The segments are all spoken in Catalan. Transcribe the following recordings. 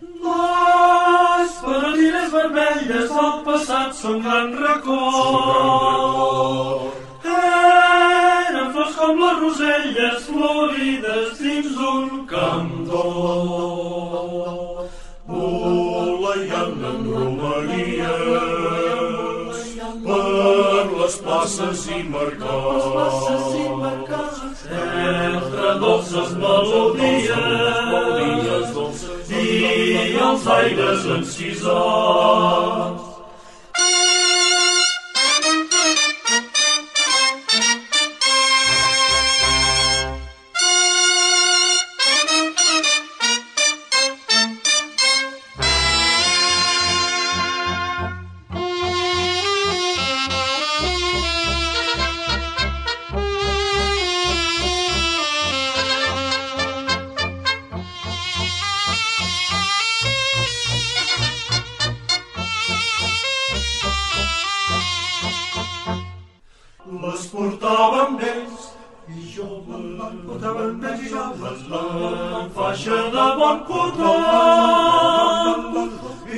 Les paradines vermelles del passat són gran record. Eren flors com les roselles florides dins d'un camp d'or. Voleiant en romanies per les places i mercats, entre dolces melodies i els aires encisats. Les portaven vells i joves, en faixa de bon cotó, i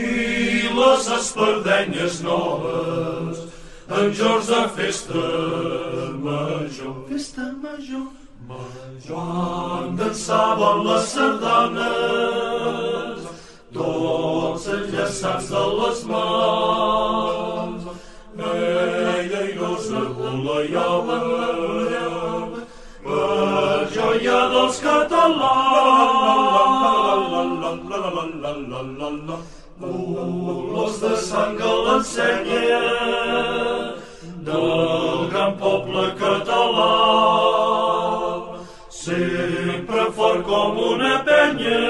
les espardenyes noves en jorns de festa major. Quan dansaven les sardanes, tots enllaçats de les mans, airosa voleiaven per joia dels catalans. Olors de sang a l'ensenya del gran poble català, sempre fort com una penya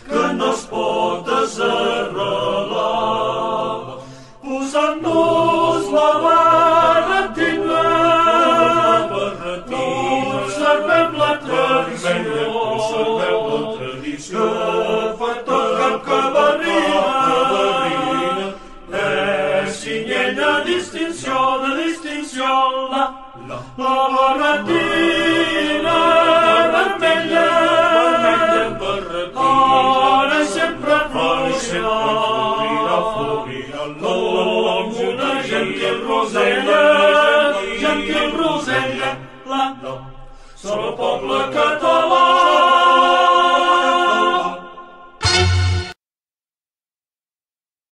que no es pot desarrelar. Posant-nos la barretina, conservem la tradició, que fa tot cap cabarrina, és cinyella distinció, la barretina vermella, ara i sempre florirà, com una gentil rosella, sol el poble català.